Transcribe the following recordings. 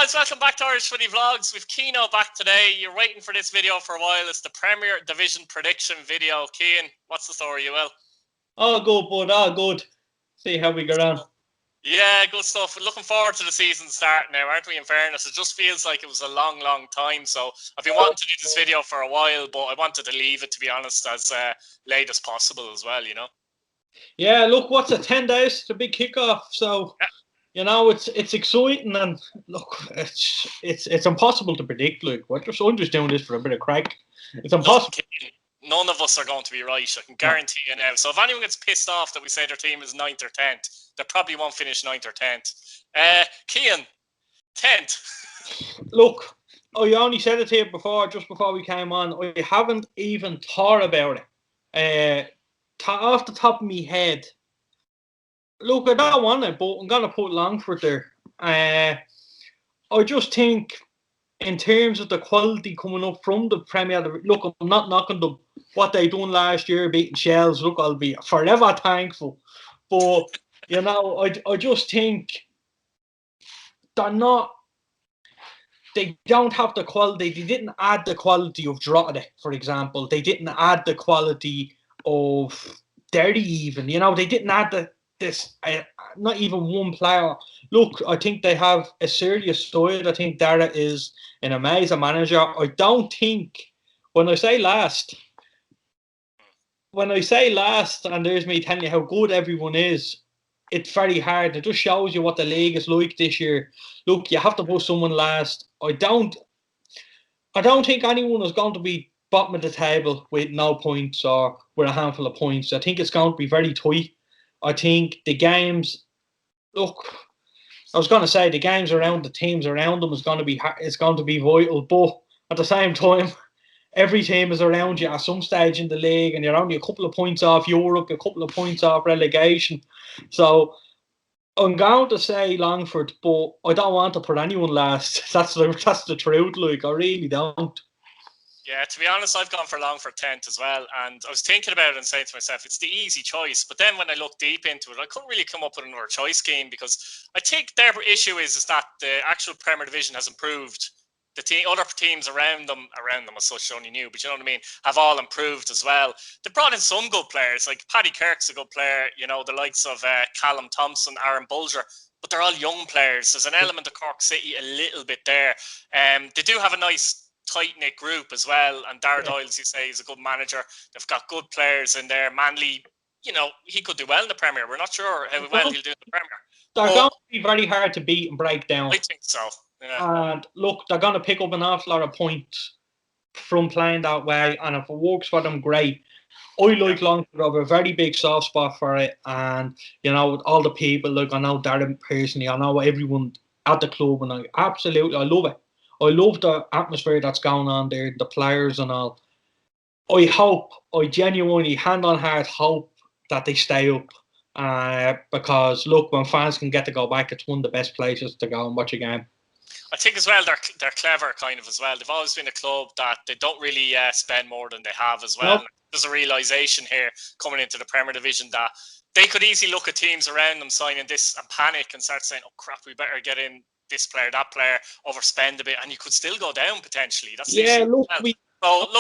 guys, welcome back to Irish Footy Vlogs. We've Keano back today. You're waiting for this video for a while. It's the Premier Division prediction video. Keane, what's the story, you will? Oh, good, bud. Oh, good. See how we get on. Yeah, good stuff. We're looking forward to the season starting now, aren't we, in fairness? It just feels like it was a long, long time. So I've been wanting to do this video for a while, but I wanted to leave it, to be honest, as late as possible as well, you know? Yeah, look, what's it, 10 days? It's a big kickoff. So, yeah. You know, it's exciting, and look, it's impossible to predict. Like, I'm just doing this for a bit of crack. It's impossible. None of us are going to be right, I can guarantee you now. So if anyone gets pissed off that we say their team is 9th or 10th, they probably won't finish 9th or 10th. Cian, 10th. Look, I only said it to you before, just before we came on. I haven't even thought about it. Off the top of my head, look, I don't want it, but I'm going to put Longford there. I just think, in terms of the quality coming up from the Premier, look, I'm not knocking them. What they done last year, beating Shells, look, I'll be forever thankful. But, you know, I just think they don't have the quality. They didn't add the quality of Drogheda, for example. They didn't add the quality of Derry even. You know, they didn't add not even one player. Look, I think they have a serious side. I think Dara is an amazing manager. I don't think, when I say last, and there's me telling you how good everyone is, it's very hard. It just shows you what the league is like this year. Look, you have to put someone last. I don't think anyone is going to be bottom of the table with no points or with a handful of points. I think it's going to be very tight. I think the games, look, I was going to say the games around the teams around them is going to be vital, but at the same time, every team is around you at some stage in the league, and you're only a couple of points off Europe, a couple of points off relegation. So I'm going to say Longford, but I don't want to put anyone last. That's the truth. Like, I really don't. Yeah, to be honest, I've gone for Longford 10th as well, and I was thinking about it and saying to myself, it's the easy choice. But then when I looked deep into it, I couldn't really come up with another choice scheme, because I think their issue is that the actual Premier Division has improved. The other teams around them as such only new, but you know what I mean, have all improved as well. They brought in some good players, like Paddy Kirk's a good player, you know, the likes of Callum Thompson, Aaron Bulger, but they're all young players. There's an element of Cork City a little bit there. They do have a nice tight-knit group as well, and Dara Doyle, as you say, is a good manager. They've got good players in there. Manley, you know, he could do well in the Premier. We're not sure how well he'll do in the Premier. They're going to be very hard to beat and break down. I think so, yeah. And look, they're going to pick up an awful lot of points from playing that way, and if it works for them, great. I like Longford. I have a very big soft spot for it, and you know, all the people, like, I know Darren personally, I know everyone at the club, and I love it. I love the atmosphere that's going on there, the players and all. I genuinely, hand on heart, hope that they stay up. Because look, when fans can get to go back, it's one of the best places to go and watch a game. I think as well they're clever kind of as well. They've always been a club that they don't really spend more than they have as well. Nope. There's a realisation here coming into the Premier Division that they could easily look at teams around them signing this and panic and start saying, oh crap, we better get in this player, that player, overspend a bit, and you could still go down potentially. That's the issue. Look,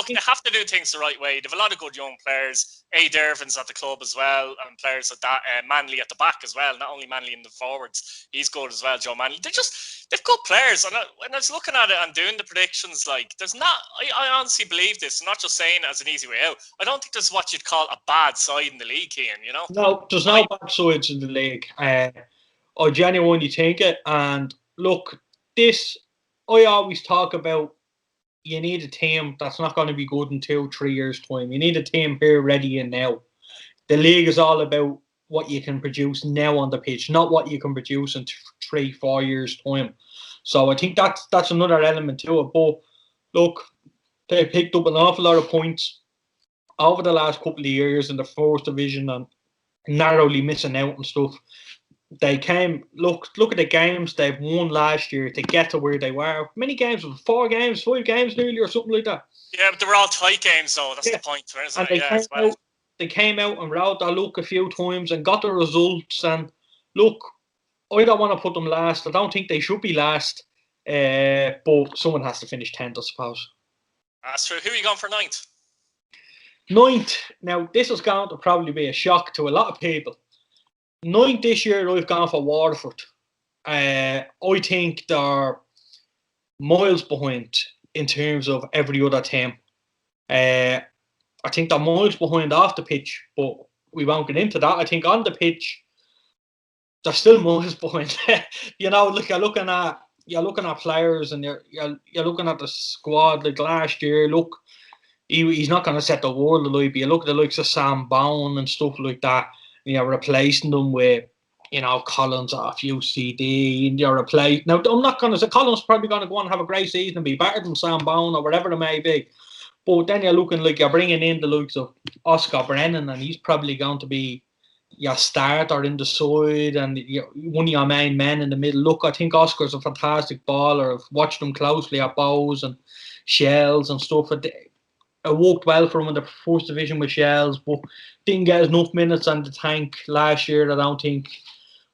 they have to do things the right way. They've a lot of good young players. Dervin's at the club as well, and players at that, Manley at the back as well. Not only Manley in the forwards, he's good as well, Joe Manley. They've got players. And when I was looking at it and doing the predictions, like, there's not, I honestly believe this. I'm not just saying it as an easy way out. I don't think there's what you'd call a bad side in the league, Ian, you know? No, there's no bad sides in the league. I genuinely think it. And look, I always talk about, you need a team that's not going to be good in 2-3 years' time. You need a team here, ready and now. The league is all about what you can produce now on the pitch, not what you can produce in 3-4 years' time. So I think that's another element to it. But look, they picked up an awful lot of points over the last couple of years in the first division and narrowly missing out and stuff. They came, look at the games they've won last year to get to where they were. Many games, 4 games, 5 games nearly, or something like that. Yeah, but they were all tight games though. That's the point, isn't it? They came out and rode their luck a few times and got the results. And look, I don't want to put them last. I don't think they should be last. But someone has to finish 10th, I suppose. That's true. Who are you going for 9th? 9th. Now, this is going to probably be a shock to a lot of people. 9th this year, I've gone for Waterford. I think they're miles behind in terms of every other team. I think they're miles behind off the pitch, but we won't get into that. I think on the pitch, they're still miles behind. Look, you're looking at players, and you're looking at the squad like last year. Look, he's not going to set the world alight. But you look at the likes of Sam Bowen and stuff like that, and you're replacing them with, Collins off UCD, and you're replacing. Now, I'm not going to say Collins probably going to go on and have a great season and be better than Sam Bowen or whatever it may be. But then you're looking like you're bringing in the likes of Oscar Brennan, and he's probably going to be your starter in the side and one of your main men in the middle. Look, I think Oscar's a fantastic baller. I've watched him closely at Bows and Shells and stuff. It worked well for him in the first division with Shells, but didn't get enough minutes on the tank last year, I don't think.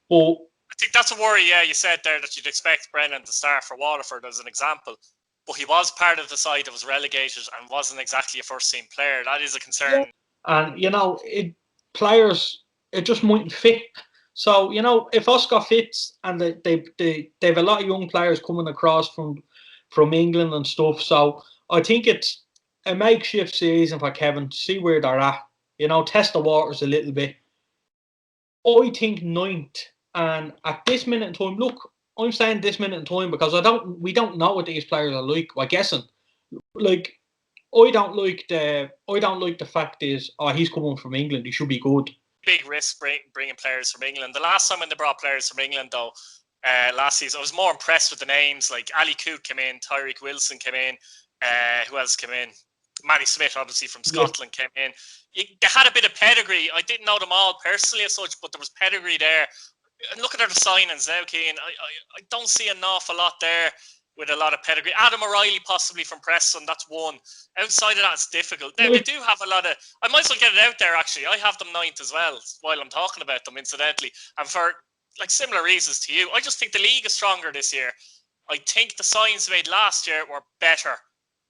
But I think that's a worry, yeah. You said there that you'd expect Brennan to start for Waterford as an example, but he was part of the side that was relegated and wasn't exactly a first-team player. That is a concern. Yeah. And, players, it just mightn't fit. So, if Oscar fits and they have a lot of young players coming across from England and stuff, so I think it's a makeshift season for Kevin to see where they're at. Test the waters a little bit. I think 9th, and at this minute in time, look, I'm saying this minute in time because we don't know what these players are like. We're guessing. Like, I don't like the fact is, he's coming from England. He should be good. Big risk bringing players from England. The last time when they brought players from England, though, last season, I was more impressed with the names. Like Ali Coote came in, Tyreek Wilson came in. Who else came in? Matty Smith, obviously from Scotland, came in. They had a bit of pedigree. I didn't know them all personally as such, but there was pedigree there. And looking at the signings now, Cian, I don't see an awful lot there with a lot of pedigree. Adam O'Reilly, possibly from Preston, that's one. Outside of that, it's difficult. Now, they do have a lot of... I might as well get it out there, actually. I have them 9th as well, while I'm talking about them, incidentally. And for similar reasons to you, I just think the league is stronger this year. I think the signings made last year were better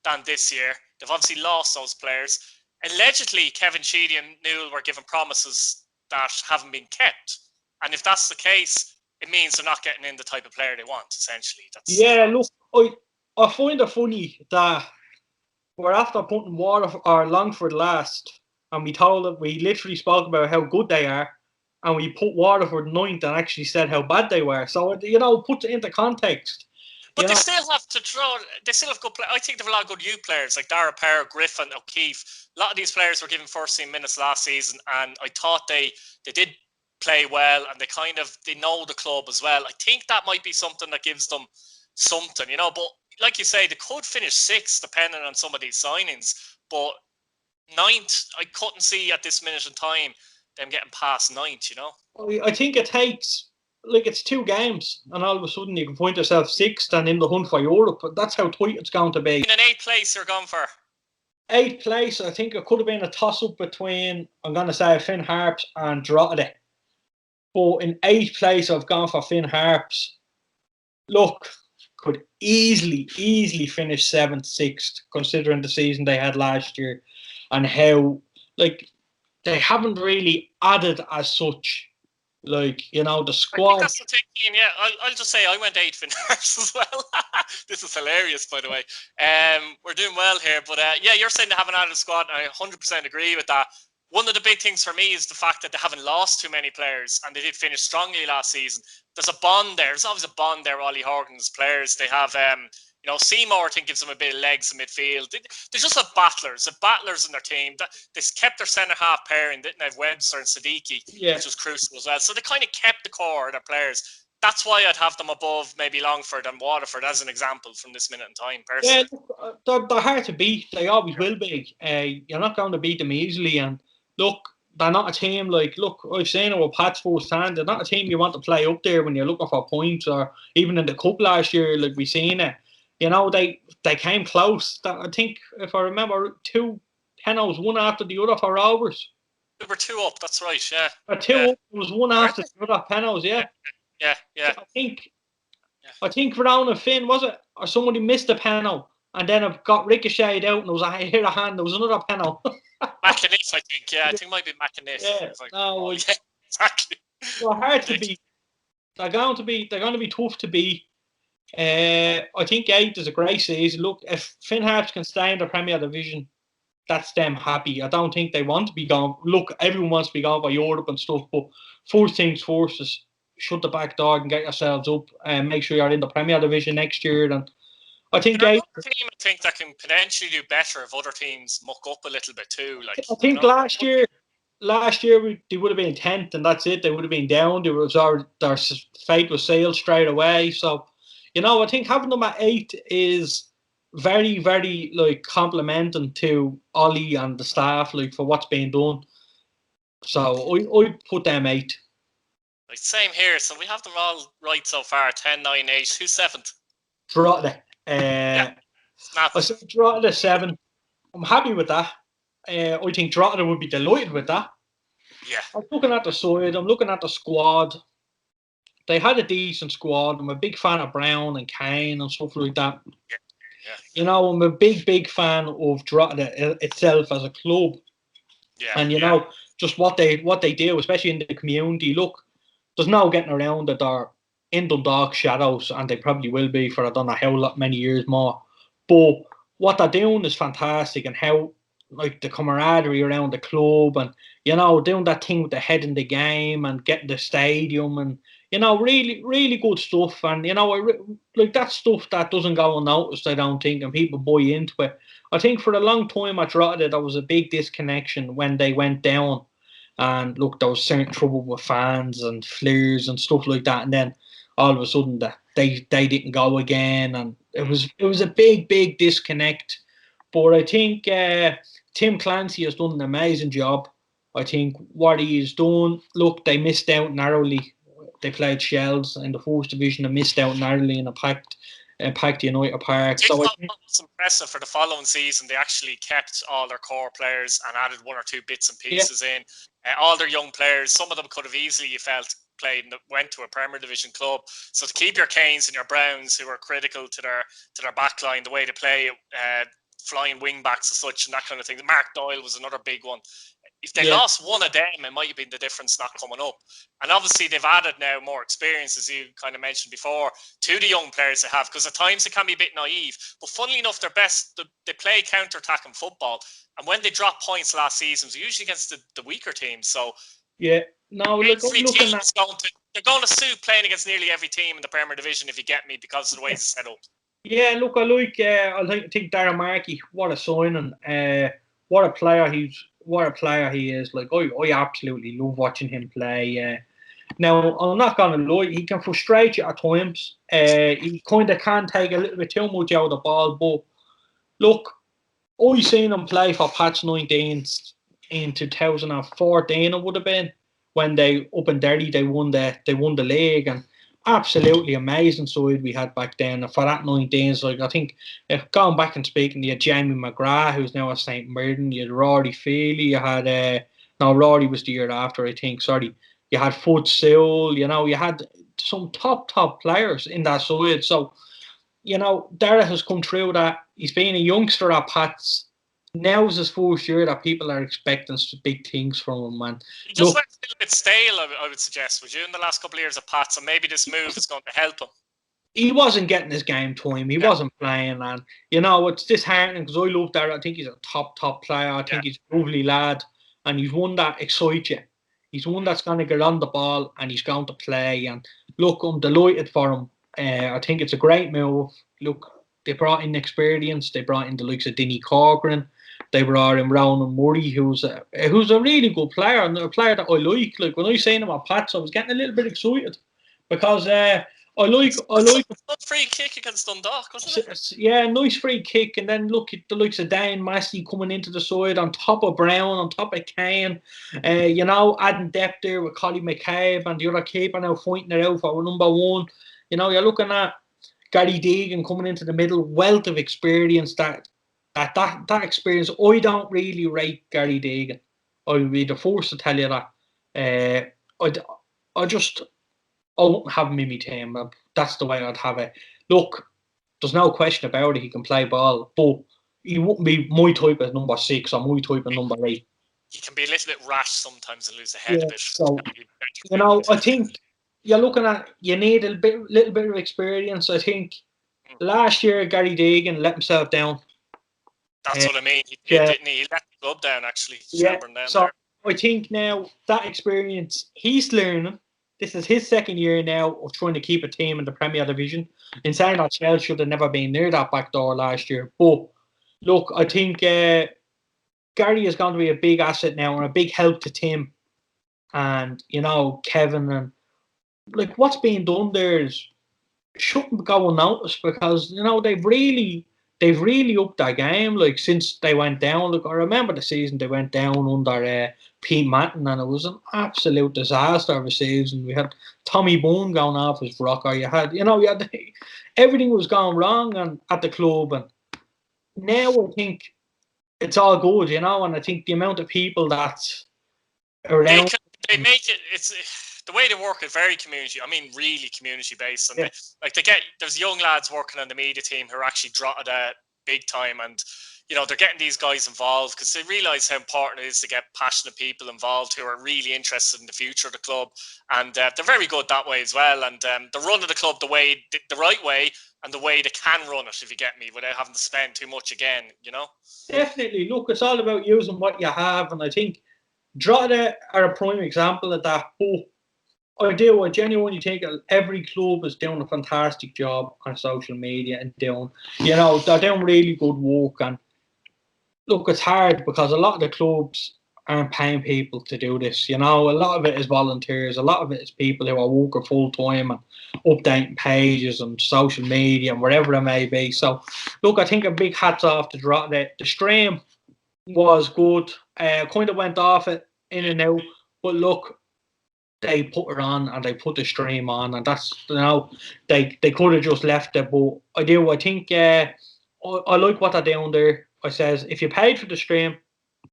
than this year. They've obviously lost those players. Allegedly, Kevin Sheedy and Newell were given promises that haven't been kept. And if that's the case, it means they're not getting in the type of player they want, essentially. Look, I find it funny that we're after putting Longford last, and we literally spoke about how good they are, and we put Waterford 9th and actually said how bad they were. So, put it into context. But they still have to throw. They still have good players. I think they have a lot of good youth players like Dara Power, Griffin, O'Keefe. A lot of these players were given first-team minutes last season, and I thought they did play well, and they know the club as well. I think that might be something that gives them something, But like you say, they could finish 6th depending on some of these signings. But 9th, I couldn't see at this minute in time them getting past 9th. I think it takes. It's 2 games, and all of a sudden you can find yourself 6th and in the hunt for Europe. But that's how tight it's going to be. In an 8th place, you're going for 8th place. I think it could have been a toss-up between, I'm going to say, Finn Harps and Drogheda. But in 8th place, I've gone for Finn Harps. Look, could easily finish 7th, 6th, considering the season they had last year and how they haven't really added as such. The squad. I think that's the thing, yeah. I'll just say I went 8th in Harps as well. This is hilarious, by the way. We're doing well here, but yeah, you're saying they haven't added a squad, and I 100% agree with that. One of the big things for me is the fact that they haven't lost too many players, and they did finish strongly last season. There's a bond there. There's always a bond there with Ollie Horgan's players. They have, Seymour, I think, gives them a bit of legs in midfield. They just have battlers. They have battlers in their team. They kept their centre-half pairing. Didn't have Webster and Siddiqui, which was crucial as well. So they kind of kept the core of their players. That's why I'd have them above maybe Longford and Waterford as an example from this minute in time, personally. Yeah, they're hard to beat. They always will be. You're not going to beat them easily. And look, they're not a team I've seen it with Pat's firsthand. They're not a team you want to play up there when you're looking for points, or even in the cup last year, we seen it. They came close. I think, if I remember, 2 penalties, one after the other for Rovers. They were 2 up, that's right, yeah. 2 up, was one after the other penalties, yeah. Yeah. So I think I think Brown and Finn, was it? Or somebody missed a penalty and then it got ricocheted out and there was a hit a hand. There was another penalty. McInniff, I think. Yeah, I think it might be McInniff. Yeah, no, yeah, exactly. they're hard to beat. They're going to be tough to beat. I think 8th is a great season. Look, if Finn Harps can stay in the Premier Division, that's them happy. I don't think they want to be gone. Look, everyone wants to be gone by Europe and stuff, but first things first is shut the back door and get yourselves up and make sure you're in the Premier Division next year. And I think they're another team, I think, that can potentially do better if other teams muck up a little bit too. Like, I think last year they would have been 10th and that's it. They would have been down. Their fate was sailed straight away. So, I think having them at 8 is very, very like complimenting to Ollie and the staff like for what's being done. So I put them 8. Like, same here. So we have them all right so far. 10, 9, 8. Who's 7th? Drogheda. Yeah. I said Drogheda 7. I'm happy with that. I think Drogheda would be delighted with that. Yeah. I'm looking at the side. I'm looking at the squad. They had a decent squad. I'm a big fan of Brown and Kane and stuff like that. Yeah. I'm a big, big fan of Drogheda itself as a club. Yeah. And just what they do, especially in the community. Look, there's no getting around that they're in Dundalk shadows, and they probably will be for I don't know how many years more. But what they're doing is fantastic, and how like the camaraderie around the club, and doing that thing with the head in the game and getting the stadium, and really, really good stuff. And like that stuff that doesn't go unnoticed, I don't think, and people buy into it. I think for a long time at Drogheda there was a big disconnection when they went down. And look, there was certain trouble with fans and flares and stuff like that. And then all of a sudden they didn't go again, and it was a big, big disconnect. But I think Tim Clancy has done an amazing job. I think what he has done, look, they missed out narrowly. They played Shells in the first division and missed out narrowly in a packed United Park. So what was impressive for the following season, they actually kept all their core players and added 1 or 2 bits and pieces in. All their young players, some of them could have easily, you felt, went to a Premier Division club. So to keep your Kanes and your Browns, who are critical to their back line, the way they play, flying wing backs and such and that kind of thing. Mark Doyle was another big one. If they lost one of them, it might have been the difference not coming up. And obviously they've added now more experience, as you kind of mentioned before, to the young players they have, because at times they can be a bit naive. But funnily enough, they play counter-attacking football. And when they drop points last season, it was usually against the weaker teams. So they're going to suit playing against nearly every team in the Premier Division, if you get me, because of the way it's set up. Yeah, look, I think Darren Markey, what a signing. What a player he is. Like, I absolutely love watching him play. Now, I'm not going to lie, he can frustrate you at times. He kind of can take a little bit too much out of the ball. But look, I seen him play for Patch 19 in 2014. It would have been when they up in Derry they won the league, and absolutely amazing side we had back then. For that 19s, like I think if going back and speaking, you had Jamie McGrath, who's now at St. Mirren, you had Rory Feely, you had Rory was the year after, I think, sorry. You had Foot Sewell, you had some top players in that side. So, Dara has come through that. He's been a youngster at Pats. Now's his first year that people are expecting big things from him, man. He just went a little bit stale, I would suggest, would you, in the last couple of years of Pats, and maybe this move is going to help him. He wasn't getting his game time. He wasn't playing, and it's disheartening because I love Dara. I think he's a top player. I think he's a lovely lad, and he's one that excites you. He's one that's going to get on the ball and he's going to play. And look, I'm delighted for him. I think it's a great move. Look, they brought in experience. They brought in the likes of Dinny Corcoran. They brought in Ronan Murray, who's a really good player and a player that I like. Like when I seen him at Pats, I was getting a little bit excited because I like free kick against Dundalk, wasn't it? Yeah, nice free kick, and then look at the likes of Dan Massey coming into the side on top of Brown, on top of Kane. Adding depth there with Collie McCabe and the other keeper now fighting it out for number 1. You're looking at Gary Deegan coming into the middle, wealth of experience. That experience, I don't really rate Gary Deegan. I'll be the first to tell you that. I wouldn't have him in my team. That's the way I'd have it. Look, there's no question about it. He can play ball, but he wouldn't be my type as number 6 or my type of number 8. He can be a little bit rash sometimes and lose the head Yeah, a bit. so, I think you're looking at, you need a little bit of experience. I think last year Gary Deegan let himself down. That's what I mean. He yeah. didn't he? He let the club down, actually. Yeah, Shelburne down so there. I think now that experience, he's learning. This is his second year now of trying to keep a team in the Premier Division. In saying that, Chelsea should have never been near that back door last year. But look, I think Gary is going to be a big asset now and a big help to Tim and, Kevin. And like, what's being done there is shouldn't go unnoticed, because they've really upped their game, like, since they went down. Look, I remember the season they went down under Pete Matton, and it was an absolute disaster of a season. We had Tommy Boone going off his rocker. You had everything was going wrong and at the club, and now I think it's all good, and I think the amount of people that's around. They make it. It's the way they work is very community. I mean, really community based, and there's young lads working on the media team who are actually drotted big time, and they're getting these guys involved because they realise how important it is to get passionate people involved who are really interested in the future of the club, and they're very good that way as well. And they're running the club the right way, and the way they can run it, if you get me, without having to spend too much again. Definitely. Look, it's all about using what you have, and I think Drogheda are a prime example of that. But I genuinely think every club is doing a fantastic job on social media and they're doing really good work. And look, it's hard because a lot of the clubs aren't paying people to do this. A lot of it is volunteers. A lot of it is people who are working full time and updating pages and social media and wherever it may be. So, look, I think a big hats off to Drogheda. The stream was good. Kind of went off it in and out, but look, they put it on and they put the stream on, and that's they could have just left it, but I think I like what they're doing there. I says if you paid for the stream,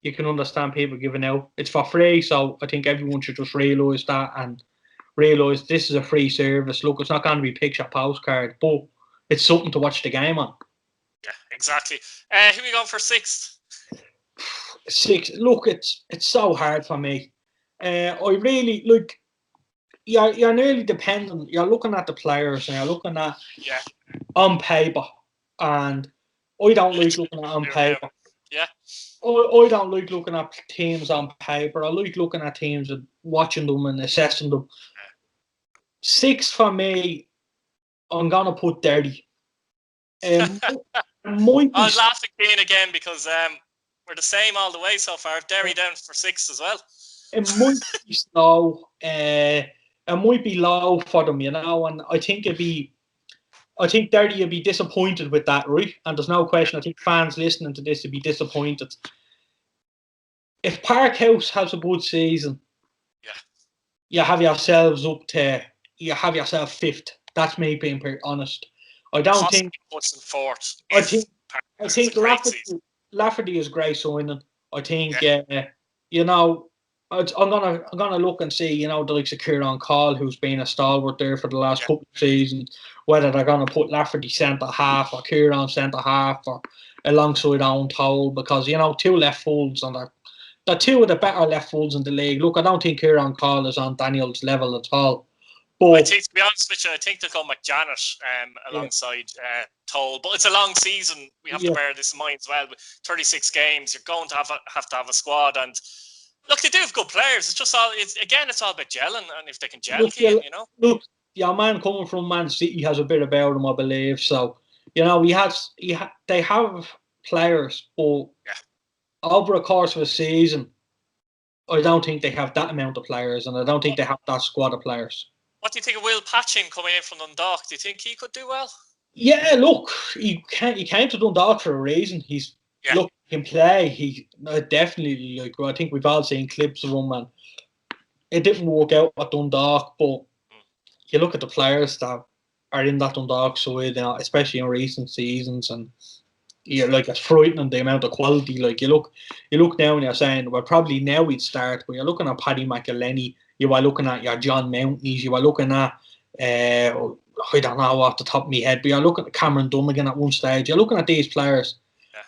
you can understand people giving out. It's for free, so I think everyone should just realise that and realise this is a free service. Look, it's not going to be picture postcard, but it's something to watch the game on. Yeah, exactly. Who are we going for 6th? 6. Look, it's so hard for me. I really look. You're nearly dependent. You're looking at the players and you're looking at on paper, and I don't like looking at on paper. Yeah. I don't like looking at teams on paper. I like looking at teams and watching them and assessing them. 6 for me. I'm gonna put Derry. I was laughing again because we're the same all the way so far. Derry down for 6 as well. It might be slow. It might be low for them, and I think Derry would be disappointed with that, right? And there's no question. I think fans listening to this would be disappointed. If Parkhouse has a good season, you have yourselves you have yourself 5th. That's me being pretty honest. I don't think. I think Lafferty is great signing. I think I'm gonna look and see, the likes of Kieran Call, who's been a stalwart there for the last couple of seasons, whether they're gonna put Lafferty centre half or Kieran centre half or alongside Owen Toll, because 2 left full's and they're 2 of the better left full's in the league. Look, I don't think Kieran Call is on Daniel's level at all. But I think, to be honest with you, I think they'll go McJanet alongside Toll. But it's a long season. We have to bear this in mind as well. With 36 games, you're going to have to have a squad. And look, they do have good players. It's just it's all about gelling, and if they can gel, Look, your man coming from Man City has a bit about him, I believe. So they have players, but over a course of a season, I don't think they have that amount of players, and I don't think they have that squad of players. What do you think of Will Patchin coming in from Dundalk? Do you think he could do well? Yeah, look, he came to Dundalk for a reason. Look, he can play. He definitely, I think we've all seen clips of him, and it didn't work out at Dundalk. But you look at the players that are in that Dundalk side, especially in recent seasons, and it's frightening the amount of quality. Like you look now and you're saying, well, probably now we'd start. But you're looking at Paddy McElhenney. You are looking at your John Mountneys. You are looking at I don't know off the top of my head, but you're looking at Cameron Dunnigan at one stage. You're looking at these players,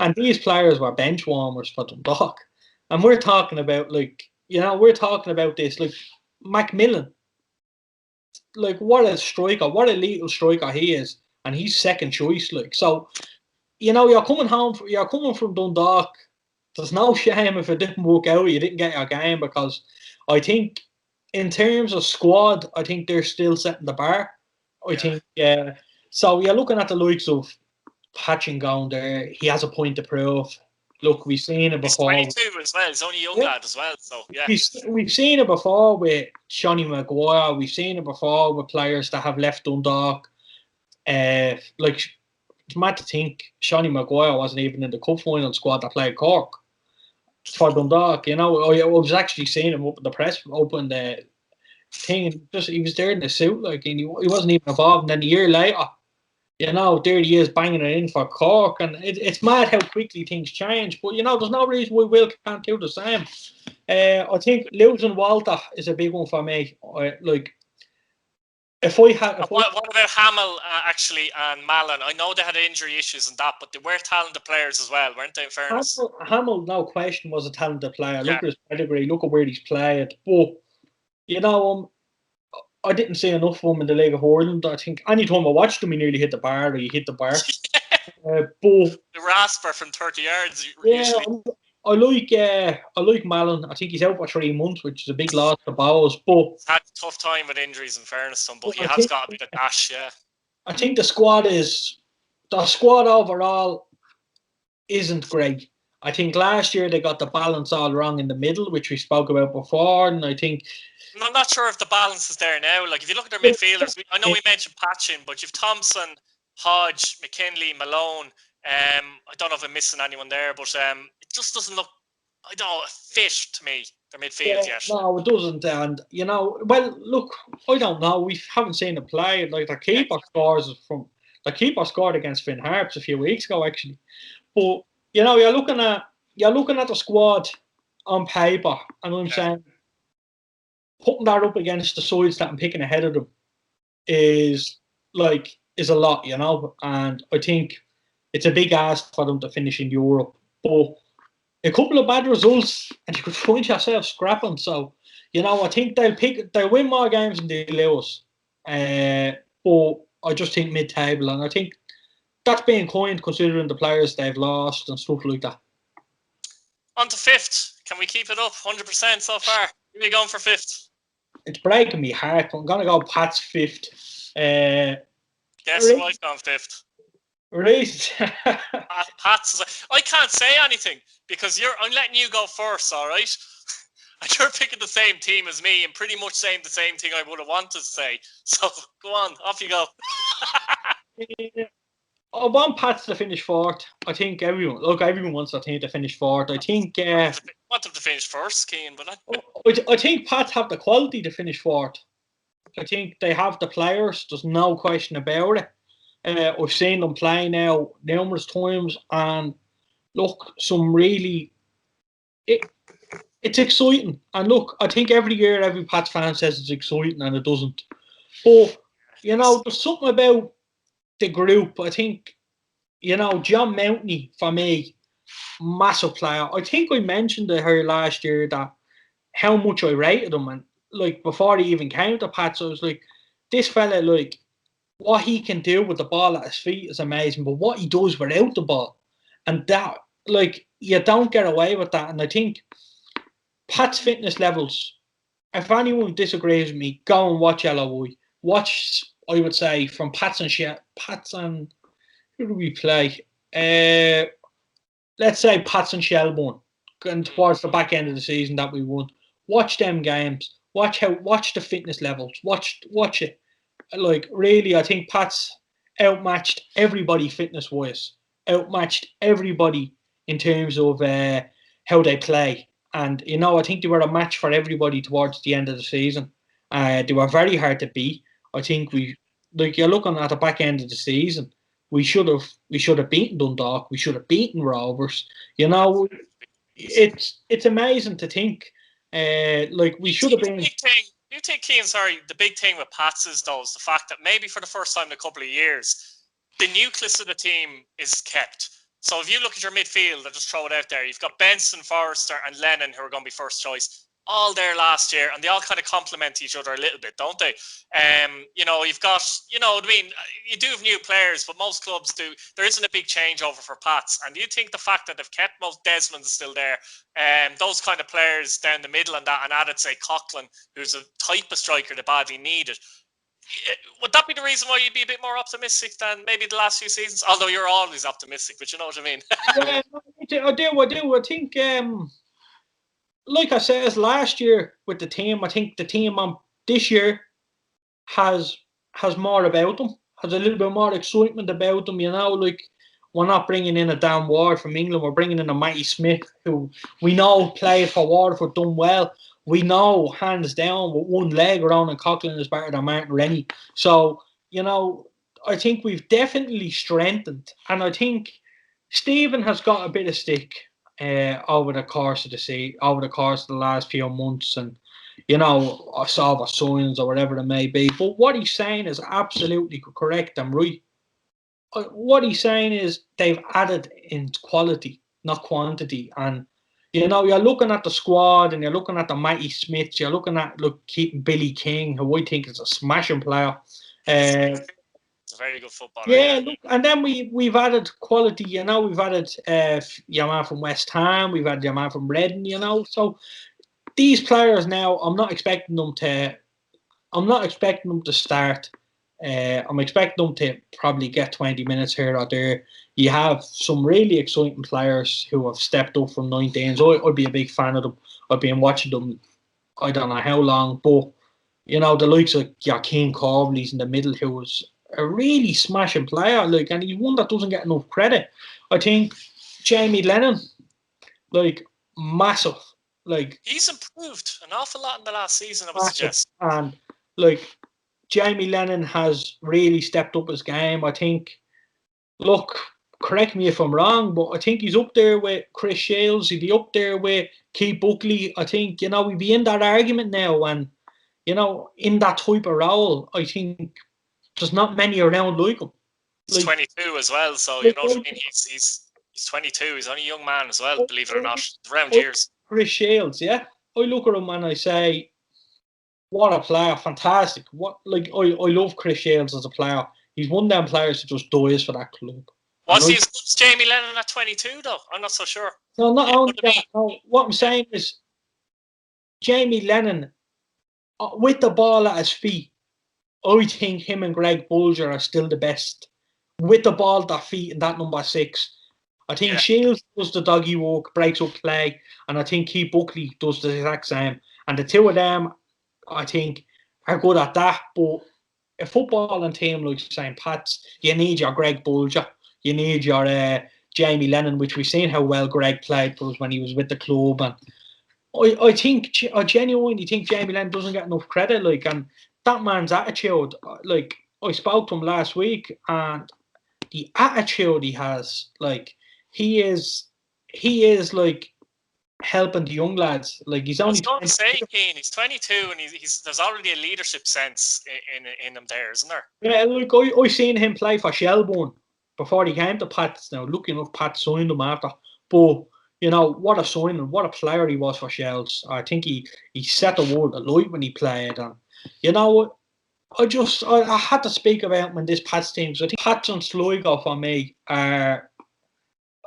and these players were bench warmers for Dundalk. And we're talking about, like, we're talking about this, like, Macmillan. Like, what a striker, what a lethal striker he is. And he's second choice, like. So, you're coming from Dundalk. There's no shame if it didn't work out, you didn't get your game, because I think in terms of squad, I think they're still setting the bar. I think, so you're looking at the likes of Patching going there. He has a point to prove. Look, we've seen it before. He's 22 as well. He's only a young lad as well. So, yeah. We've seen it before with Johnny Maguire. We've seen it before with players that have left Dundalk. Like, it's mad to think Johnny Maguire wasn't even in the cup final squad that played Cork for Dundalk. I was actually seeing him up in the press open the thing. Just he was there in the suit, like, and he wasn't even involved. And then a year later, there he is banging it in for Cork, and it's mad how quickly things change. But there's no reason why Will can't do the same. I think losing Walter is a big one for me. What about Hamill actually and Mallon? I know they had injury issues and that, but they were talented players as well, weren't they? In fairness, Hamill, no question, was a talented player. Look at his pedigree. Look at where he's played. But I didn't see enough of him in the League of Ireland. I think any time I watched him, he nearly hit the bar, or he hit the bar. But the rasper from 30 yards. Usually. I like Mallon. I think he's out for 3 months, which is a big loss to Bowes. But he's had a tough time with injuries, in fairness to him, but he has got a bit of dash. Yeah, I think the squad overall isn't great. I think last year they got the balance all wrong in the middle, which we spoke about before, and I think. I'm not sure if the balance is there now. Like, if you look at their midfielders, I know we mentioned Patchin, but you've Thompson, Hodge, McKinley, Malone. I don't know if I'm missing anyone there, but it just doesn't look, I don't know, a fit to me, their midfield yet. No, it doesn't. And, well, look, I don't know. We haven't seen it play. Like, the keeper scored against Finn Harps a few weeks ago, actually. But, you're looking at the squad on paper, and I'm saying, putting that up against the sides that I'm picking ahead of them is a lot, and I think it's a big ask for them to finish in Europe. But a couple of bad results and you could find yourself scrapping. So, I think they'll win more games than they lose. But I just think mid-table, and I think that's being kind considering the players they've lost and stuff like that. On to 5th. Can we keep it up 100% so far? Who are we going for 5th? It's breaking me heart. I'm going to go Pat's 5th. Guess who I've gone 5th? Right. Pat's. I can't say anything because I'm letting you go first, all right? And you're picking the same team as me and pretty much saying the same thing I would have wanted to say. So go on, off you go. I want Pats to finish 4th. I think everyone wants their team to finish 4th. I think. I want them to finish first, Cian, but I think Pats have the quality to finish 4th. I think they have the players. There's no question about it. I've seen them play now numerous times, and look, it's exciting. And look, I think every year every Pats fan says it's exciting, and it doesn't. But there's something about the group. I think John Mountney, for me, massive player. I think I mentioned to her last year that how much I rated him, and before he even came to Pats, I was like, this fella, what he can do with the ball at his feet is amazing, but what he does without the ball, and that, you don't get away with that. And I think Pat's fitness levels, if anyone disagrees with me, go and watch LOI. Watch, I would say, from Pats and who do we play? Let's say Pats and Shelbourne, and towards the back end of the season that we won. Watch them games. Watch the fitness levels. Watch it. Really, I think Pats outmatched everybody fitness-wise. Outmatched everybody in terms of how they play. And, I think they were a match for everybody towards the end of the season. They were very hard to beat. I think you're looking at the back end of the season, we should have beaten Dundalk. We should have beaten Rovers. It's amazing to think. We should have been. The think, Keane, sorry, the big thing with Pats is, though, is the fact that maybe for the first time in a couple of years, the nucleus of the team is kept. So if you look at your midfield, I'll just throw it out there. You've got Benson, Forrester, and Lennon, who are going to be first choice, all there last year, and they all kind of complement each other a little bit, don't they? You've got, you do have new players, but most clubs do. There isn't a big changeover for Pats. And do you think the fact that they've kept most Desmond's still there, those kind of players down the middle and that, and added, say, Coughlin, who's a type of striker they badly needed, would that be the reason why you'd be a bit more optimistic than maybe the last few seasons? Although you're always optimistic, but you know what I mean. Yeah, I do. I think, like I said, last year with the team, I think the team this year has more about them, has a little bit more excitement about them. Like we're not bringing in a Dan Ward from England. We're bringing in a Matty Smith, who we know played for Waterford, done well. We know, hands down, with one leg around, and Coughlin is better than Martin Rennie. So, I think we've definitely strengthened. And I think Stephen has got a bit of stick over the course of the last few months, and I saw the signs or whatever it may be. But what he's saying is absolutely correct and right. What he's saying is they've added in quality, not quantity. And you're looking at the squad, and you're looking at the Matty Smiths, you're looking at keeping Billy King, who I think is a smashing player. It's a very good footballer. Yeah, look, and then we've added quality. We've added your man from West Ham, we've added your man from Reading. So these players now, I'm not expecting them to start. I'm expecting them to probably get 20 minutes here or there. You have some really exciting players who have stepped up from 19s. I'd be a big fan of them. I've been watching them, I don't know how long, but the likes of Joaquin Corbely's in the middle, who was a really smashing player, and he's one that doesn't get enough credit. I think Jamie Lennon, massive. He's improved an awful lot in the last season, I would suggest. And Jamie Lennon has really stepped up his game. I think, correct me if I'm wrong, but I think he's up there with Chris Shields. He'd be up there with Keith Buckley. I think, we'd be in that argument now, and, in that type of role, I think there's not many around like him. He's 22 as well, so you know what I mean? He's 22. He's only a young man as well, believe it or not. Around years. Chris Shields, yeah. I look at him and I say, what a player, fantastic. I love Chris Shields as a player. He's one of them players who just dies for that club. Was he as good as Jamie Lennon at 22 though? I'm not so sure. No, not only that. No, what I'm saying is, Jamie Lennon, with the ball at his feet, I think him and Greg Bulger are still the best. With the ball at their feet and that number 6. I think Shields does the doggy walk, breaks up play, and I think Keith Buckley does the exact same. And the two of them, I think, are good at that. But a footballing team like St. Pat's, you need your Greg Bulger, you need your Jamie Lennon, which we've seen how well Greg played for us when he was with the club. And I genuinely think Jamie Lennon doesn't get enough credit. And that man's attitude, I spoke to him last week, and the attitude he has, he is helping the young lads. He's only. I was going to say, Keane, he's 22, and there's already a leadership sense in him there, isn't there? Yeah, I seen him play for Shelbourne before he came to Pats. Now, lucky enough, Pat signed him after. But what a signing, what a player he was for Shells. I think he set the world alight when he played, and I had to speak about him in this Pats team. So I think Pats and Sligo for me are,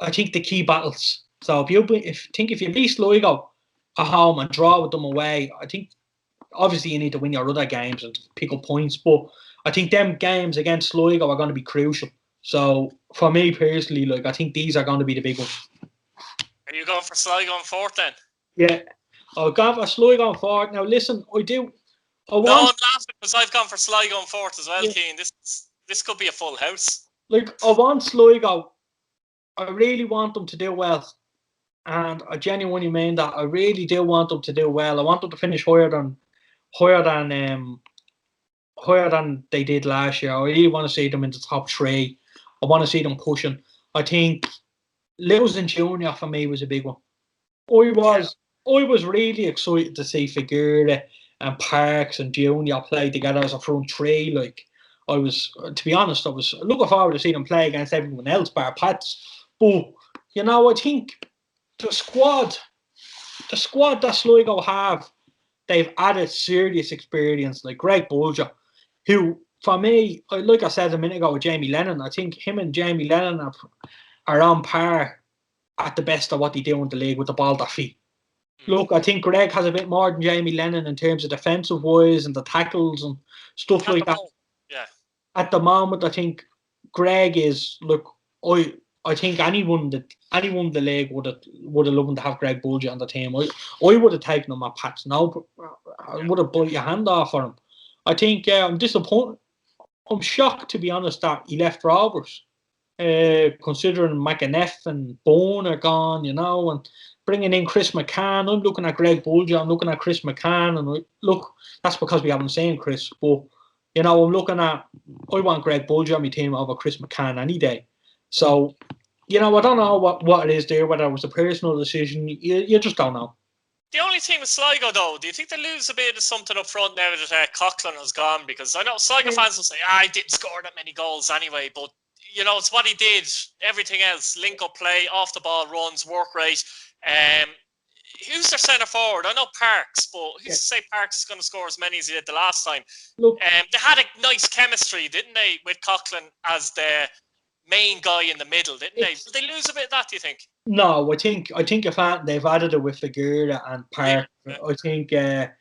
I think, the key battles. So if you beat Sligo at home and draw with them away, I think obviously you need to win your other games and pick up points. But I think them games against Sligo are going to be crucial. So for me personally, I think these are going to be the big ones. Are you going for Sligo on 4th then? Yeah, I've gone for Sligo on 4th. Now listen, I'm laughing because I've gone for Sligo on 4th as well, Keane. This could be a full house. I want Sligo. I really want them to do well. And I genuinely mean that. I really do want them to do well. I want them to finish higher than they did last year. I really want to see them in the top 3. I want to see them pushing. I think losing Junior for me was a big one. I was really excited to see Figueira and Parks and Junior played together as a front three. Like, to be honest, I was looking forward to seeing them play against everyone else, bar Pats. But I think the squad, that Sligo have, they've added serious experience, like Greg Bulger, who, for me, like I said a minute ago with Jamie Lennon, I think him and Jamie Lennon are on par at the best of what they do in the league with the ball at their feet. Look, I think Greg has a bit more than Jamie Lennon in terms of defensive wise and the tackles and stuff like that. Yeah. At the moment, I think Greg is, look, I think anyone in the league would have loved to have Greg Bulger on the team. I would have taken him at Pats now. I would have bought your hand off for him. I think I'm disappointed. I'm shocked, to be honest, that he left Roberts. Considering McAneff and Bone are gone, and bringing in Chris McCann. I'm looking at Greg Bulger, I'm looking at Chris McCann, and look, that's because we haven't seen Chris, but I'm looking at, I want Greg Bulger on my team over Chris McCann any day. So, I don't know what it is there, whether it was a personal decision, you just don't know. The only thing with Sligo, though, do you think they lose a bit of something up front now that Coughlin has gone? Because I know Sligo fans will say, he didn't score that many goals anyway, but it's what he did. Everything else, link up play, off the ball runs, work rate. Who's their centre forward? I know Parks, but who's to say Parks is going to score as many as he did the last time? Look, they had a nice chemistry, didn't they, with Coughlin as the main guy in the middle, didn't they? Will they lose a bit of that, do you think? No, I think they've added it with Figueira and Park. Yeah. I think Figueira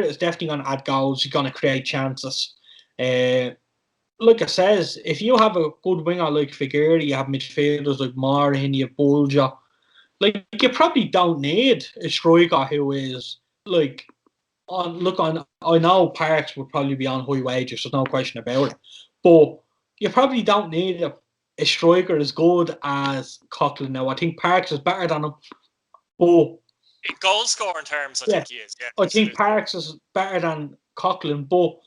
is definitely going to add goals. He's going to create chances. Like I says, if you have a good winger like Figueira, you have midfielders like Moran, you have Bulger. Like, you probably don't need a striker who is like I know Parks would probably be on high wages. There's no question about it. But you probably don't need a striker as good as Coughlin now. I think Parks is better than him. But in goal scoring terms, I think he is. Yeah, I think Parks is better than Coughlin. But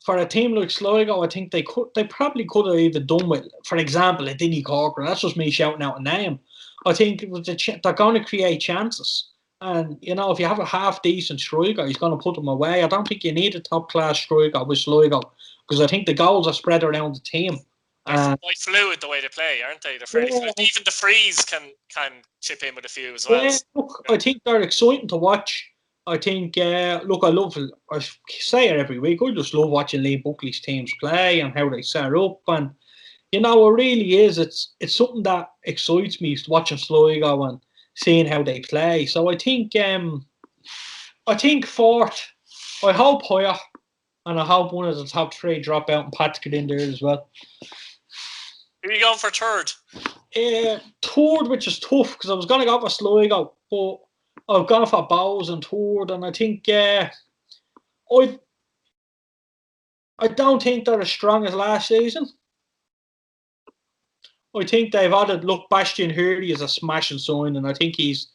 for a team like Sligo, I think they probably could have even done with, for example, a Dinny Corcoran. That's just me shouting out a name. I think they're going to create chances. And, if you have a half-decent striker, he's going to put them away. I don't think you need a top-class striker with Sligo, because I think the goals are spread around the team. They're quite fluid the way they play, aren't they? They're fairly fluid. Even the Freeze can chip in with a few as well. Look, I think they're exciting to watch. I think, I say it every week, I just love watching Lee Buckley's teams play and how they set up. And, it really is. It's something that excites me, watching Sligo and seeing how they play. So I think fourth. I hope higher, and I hope one of the top three drop out and Pats get in there as well. Who are you going for third? Third, which is tough because I was going to go for Sligo, but I've gone for Bowes and third, and I think I don't think they're as strong as last season. I think they've added, Bastian Hurley is a smashing sign, and I think he's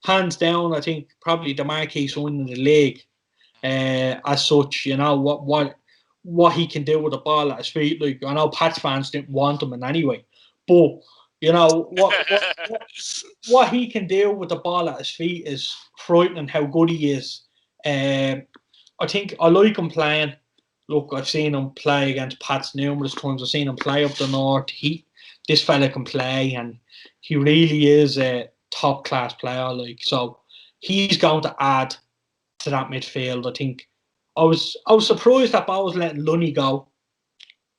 hands down, I think probably the marquee sign in the league. As such, what he can do with the ball at his feet. Like, I know Pats fans didn't want him in any way, but what he can do with the ball at his feet is frightening. How good he is. I think I like him playing. Look, I've seen him play against Pats numerous times. I've seen him play up the north. This fella can play, and he really is a top class player. So he's going to add to that midfield. I think I was surprised that Bowes letting Lunny go.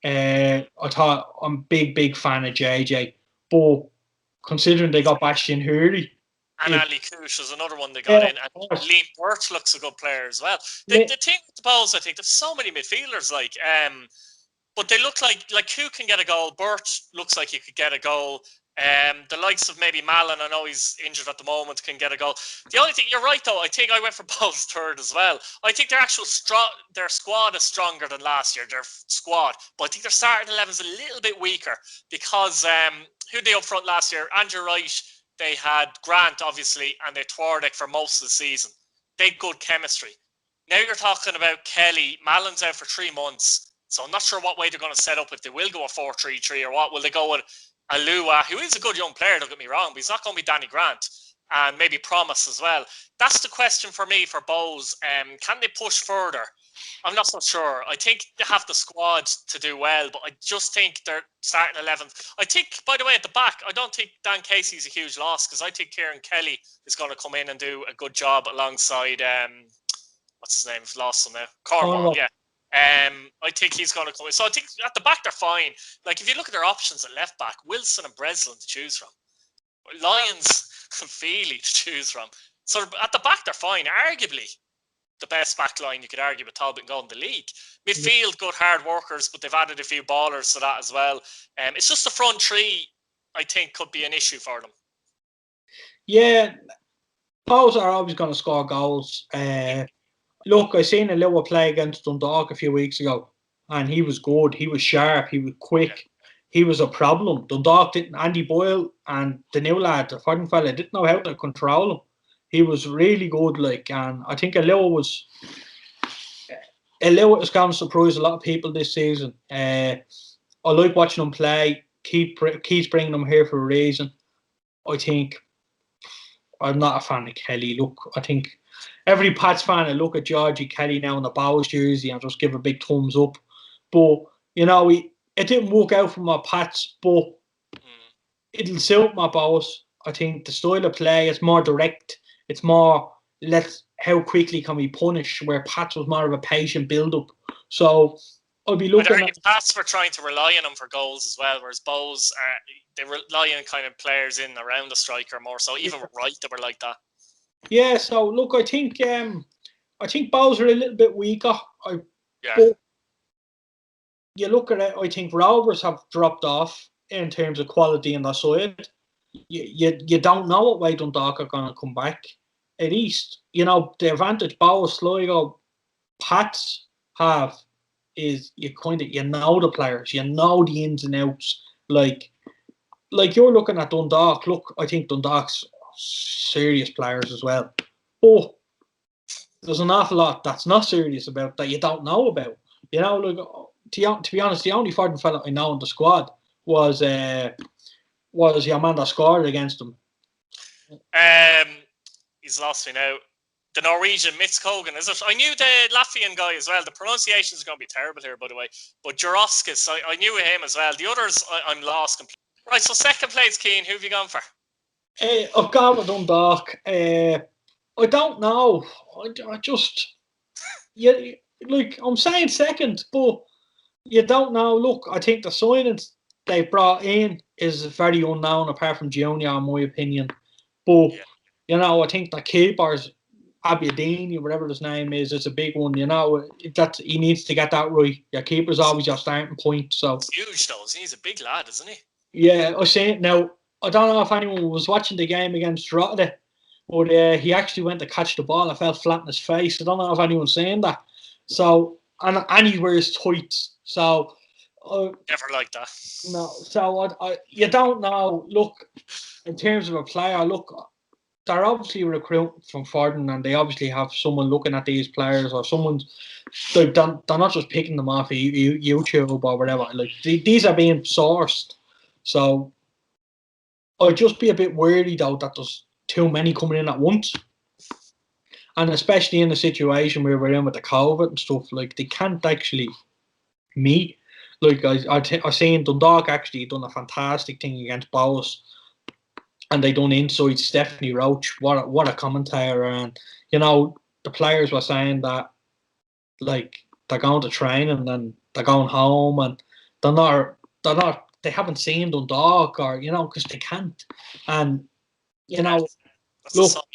I thought I'm a big fan of JJ, but considering they got Bastian Hurley. And Ali Kush is another one they got in. And Liam Burt looks a good player as well. The thing with the Bowes, I think, there's so many midfielders, but they look like who can get a goal. Burt looks like he could get a goal. The likes of maybe Malin, I know he's injured at the moment, can get a goal. The only thing, you're right though, I think I went for Bowes third as well. I think their squad is stronger than last year, their squad, but I think their starting 11's a little bit weaker because who they up front last year? Andrew Wright, they had Grant obviously, and they had Twardek for most of the season. They had good chemistry. Now you're talking about Kelly. Malin's out for 3 months. So I'm not sure what way they're going to set up, if they will go a 4-3-3 or what. Will they go with Alua, who is a good young player, don't get me wrong, but he's not going to be Danny Grant. and maybe promise as well. That's the question for me for Bows. Can they push further? I'm not so sure. I think they have the squad to do well, but I just think they're starting 11th. I think, by the way, at the back, I don't think Dan Casey's a huge loss, because I think Kieran Kelly is going to come in and do a good job alongside, what's his name? I've lost him now. Cornwall, yeah. I think he's going to come in. So I think at the back, they're fine. Like, if you look at their options at left back, Wilson and Breslin to choose from. Lyons and Feely to choose from. So at the back, they're fine. Arguably, the best back line you could argue with Talbot going the league. Midfield, good hard workers, but they've added a few ballers to that as well. It's just the front three, I think, could be an issue for them. Yeah, Powers are always going to score goals. Look, I seen a Liverpool play against Dundalk a few weeks ago, and he was good. He was sharp. He was quick. He was a problem. Dundalk didn't. Andy Boyle and the new lad, the foreign fella, didn't know how to control him. He was really good, and I think Alua was going to surprise a lot of people this season. I like watching him play. Keeps bringing him here for a reason. I think I'm not a fan of Kelly. Look, I think every Pats fan will look at Georgie Kelly now in the Bows jersey and just give a big thumbs up. But it didn't work out for my Pats, but it'll suit my Bows. I think the style of play is more direct. It's more, how quickly can we punish, where Pats was more of a patient build-up. So I'll be looking at... Pats were trying to rely on them for goals as well, whereas Bows, they rely on kind of players in around the striker more so. Even with Wright, they were like that. Yeah, so look, I think Bows are a little bit weaker. But you look at it, I think Rovers have dropped off in terms of quality in their side. You don't know what way Dundalk are going to come back. At least, the advantage Bows, Sligo, Pats have is you know the players, you know the ins and outs. Like you're looking at Dundalk. Look, I think Dundalk's serious players as well. But there's an awful lot that's not serious about that you don't know about. To be honest, the only foreign fella I know in the squad was your man that scored against him. He's lost me now. The Norwegian, Mitz Kogan, is it? I knew the Latvian guy as well. The pronunciation is going to be terrible here, by the way. But Jurovskis, I knew him as well. The others, I'm lost completely. Right, so second place, Keane. Who have you gone for? I've gone with Dundalk. I don't know. I just... I'm saying second, but you don't know. Look, I think the signings they brought in is very unknown, apart from Junior, in my opinion. But, I think the keepers... Aberdeen, or whatever his name is a big one. That he needs to get that right. Your keeper's always your starting point. So it's huge, though. He's a big lad, isn't he? Yeah, I see it now. I don't know if anyone was watching the game against Rotterdam, but he actually went to catch the ball and fell flat in his face. I don't know if anyone's saying that. So and he wears tights. So never like that. No. So you don't know. Look, in terms of a player, they're obviously recruiting from Forden, and they obviously have someone looking at these players, or they're not just picking them off of YouTube or whatever. These are being sourced. So I'd just be a bit wary, though, that there's too many coming in at once. And especially in the situation where we're in with the COVID and stuff, they can't actually meet. I seen Dundalk actually done a fantastic thing against Bows. And they done inside Stephanie Roach. What a commentator. And, the players were saying that, they're going to train and then they're going home and they haven't seen Dundalk, or, because they can't. And, look,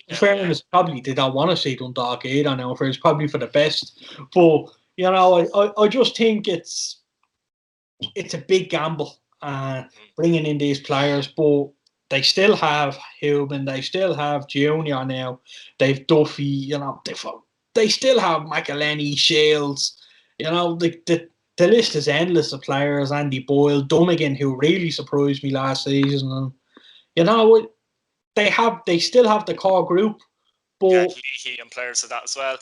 in fairness, probably they don't want to see Dundalk either now. It's probably for the best. But, I just think it's a big gamble bringing in these players. But they still have Hubin, they still have Junior now, they've Duffy, they still have McElhenney, Shields, the list is endless of players. Andy Boyle, Dunnigan, who really surprised me last season, and they still have the core group, but Leahy and players of that as well.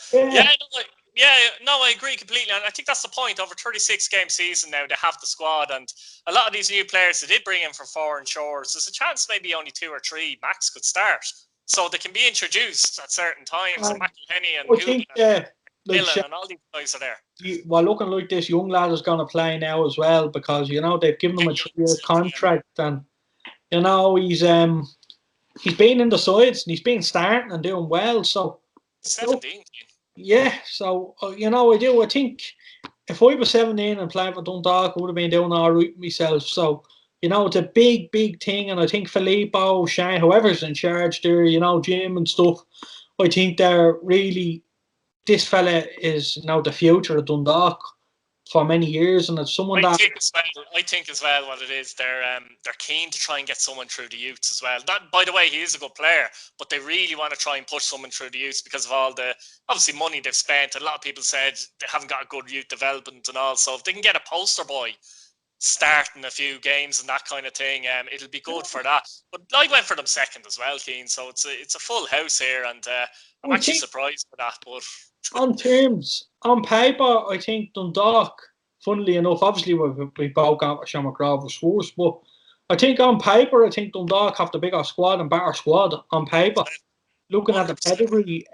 I agree completely, and I think that's the point. Over 36 game season now, they have the squad, and a lot of these new players they did bring in for foreign shores. There's a chance maybe only 2 or 3 max could start. so they can be introduced at certain times. And McElhenney and I think, Dillon and all these guys are there. Well, looking like this young lad is going to play now as well, because they've given him a 3-year contract, and he's been in the sides and he's been starting and doing well. So 17. Yeah, so I do. I think if I was 17 and playing for Dundalk, I would have been doing all right myself. So it's a big, big thing, and I think Filippo, Shane, whoever's in charge there, Jim and stuff, I think they're really. This fella is now the future of Dundalk for many years, and it's someone I think as well what it is, they're keen to try and get someone through the youths as well. That, by the way, he is a good player, but they really want to try and push someone through the youths because of all the obviously money they've spent. A lot of people said they haven't got a good youth development and all. So if they can get a poster boy starting a few games and that kind of thing, it'll be good for that. But I went for them second as well, Keane. So it's a full house here, and I'm actually surprised for that. But on paper, I think Dundalk, funnily enough, obviously we both got Shamrock Rovers first, but I think on paper, I think Dundalk have the bigger squad and better squad on paper. Looking 100%. At the pedigree,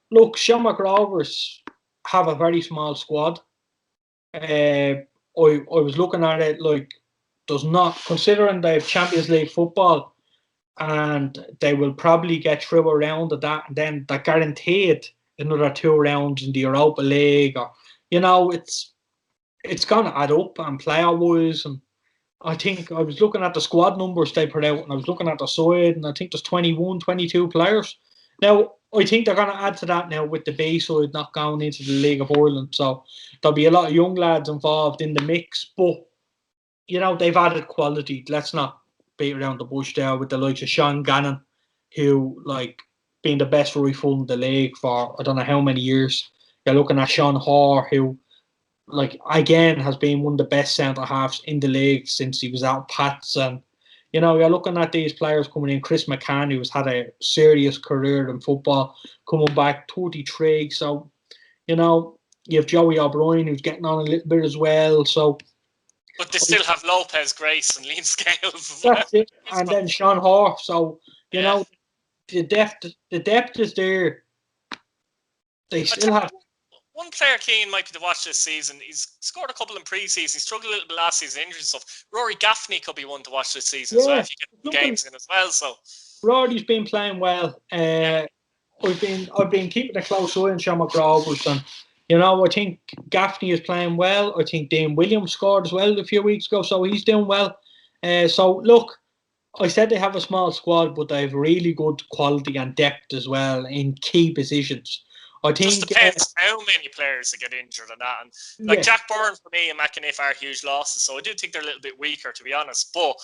look, Shamrock Rovers have a very small squad. I was looking at it like, does not, considering they have Champions League football, and they will probably get through a round of that, and then they're guaranteed another 2 rounds in the Europa League, or it's gonna add up and player wise. And I think I was looking at the squad numbers they put out, and I was looking at the side, and I think there's 21, 22 players. Now I think they're gonna add to that now with the B side not going into the League of Ireland, so there'll be a lot of young lads involved in the mix. But they've added quality. Let's not beat around the bush there with the likes of Sean Gannon, who been the best rifle in the league for I don't know how many years. You're looking at Sean Hoare, who again has been one of the best centre halves in the league since he was out Pats. And you're looking at these players coming in. Chris McCann, who's had a serious career in football, coming back 33. So you have Joey O'Brien, who's getting on a little bit as well. So but they still have Lopez, Grace, and Liam Scales. That's it. And then Sean Hoare. So the depth is there. They still have one player Keane might be to watch this season. He's scored a couple in pre-season. He struggled a little bit last season, injuries and stuff. Rory Gaffney could be one to watch this season as well if you get games in as well. So Rory's been playing well. I've been keeping a close eye on Shamrock Rovers, and I think Gaffney is playing well. I think Dane Williams scored as well a few weeks ago, so he's doing well. So look, I said they have a small squad, but they have really good quality and depth as well in key positions. I think just depends how many players that get injured and that. And Jack Byrne for me and McInniff are huge losses, so I do think they're a little bit weaker, to be honest. But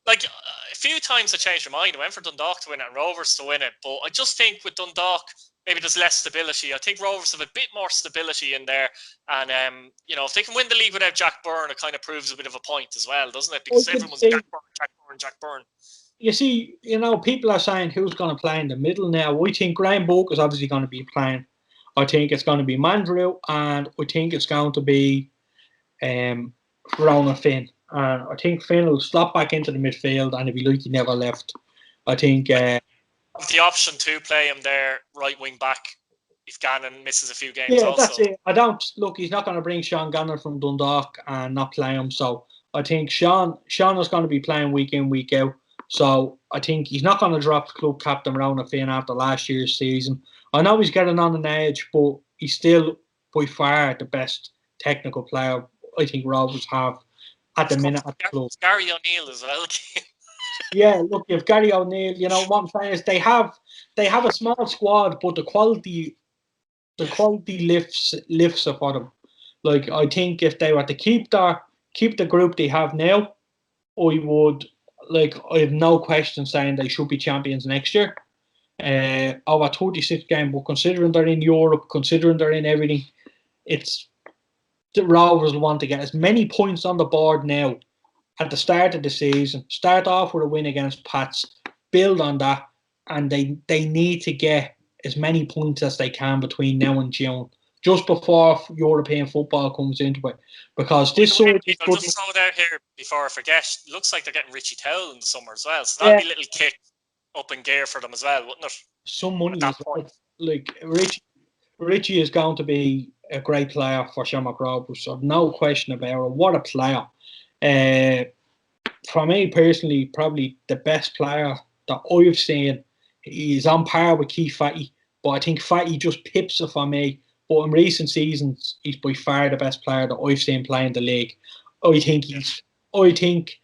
a few times I changed my mind. I went for Dundalk to win it and Rovers to win it, but I just think with Dundalk maybe there's less stability. I think Rovers have a bit more stability in there, and if they can win the league without Jack Byrne, it kind of proves a bit of a point as well, doesn't it? Because everyone's Jack Byrne. You see, people are saying who's going to play in the middle now. We think Graham Boak is obviously going to be playing. I think it's going to be Mandrew, and I think it's going to be Ronan Finn. And I think Finn will slot back into the midfield, and if he he never left. I think the option to play him there, right wing back, if Gannon misses a few games. Yeah, also. That's it. He's not going to bring Sean Gannon from Dundalk and not play him. So I think Sean is going to be playing week in, week out. So I think he's not going to drop the club captain Ronan Finn after last year's season. I know he's getting on an edge, but he's still by far the best technical player I think Rovers have at the minute at the club. Gary O'Neill as well. Yeah, look, if Gary O'Neill, what I'm saying is they have a small squad, but the quality lifts it for them. I think if they were to keep the group they have now, I have no question saying they should be champions next year. Over 36 games, but considering they're in Europe, considering they're in everything, it's the Rovers will want to get as many points on the board now at the start of the season. Start off with a win against Pats, build on that, and they need to get as many points as they can between now and June, just before European football comes into it. Because this side is good. Just throw it out here before I forget. Looks like they're getting Richie Towell in the summer as well, so that'll be a little kick. up in gear for them as well, wouldn't it? Some money At as that well. point. Like Richie is going to be a great player for Shamrock Rovers, so no question about it. What a player! For me personally, probably the best player that I've seen. He's on par with Keith Fatty, but I think Fatty just pips it for me. But in recent seasons, he's by far the best player that I've seen playing the league. I think he's. I think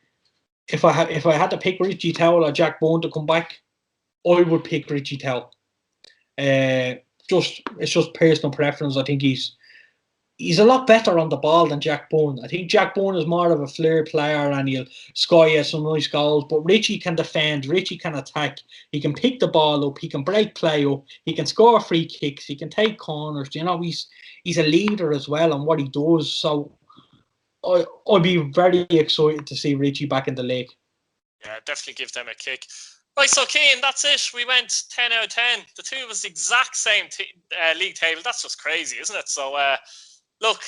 if I had to pick Richie Towell or Jack Bone to come back, I would pick Richie Towell. It's just personal preference. I think he's a lot better on the ball than Jack Bone. I think Jack Bone is more of a flair player and he'll score you some nice goals. But Richie can defend. Richie can attack. He can pick the ball up. He can break play up. He can score free kicks. He can take corners. You know, he's a leader as well on what he does. So I'd be very excited to see Richie back in the league. Yeah, definitely give them a kick. Right, so Cian, that's it. We went 10 out of 10. The two of us exact same league table. That's just crazy, isn't it? So, look,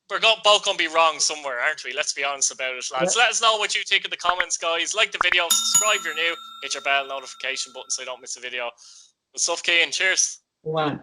we're both going to be wrong somewhere, aren't we? Let's be honest about it, lads. Yeah. Let us know what you think in the comments, guys. Like the video, subscribe if you're new, hit your bell notification button so you don't miss a video. Good stuff, Cian. Cheers. Wow.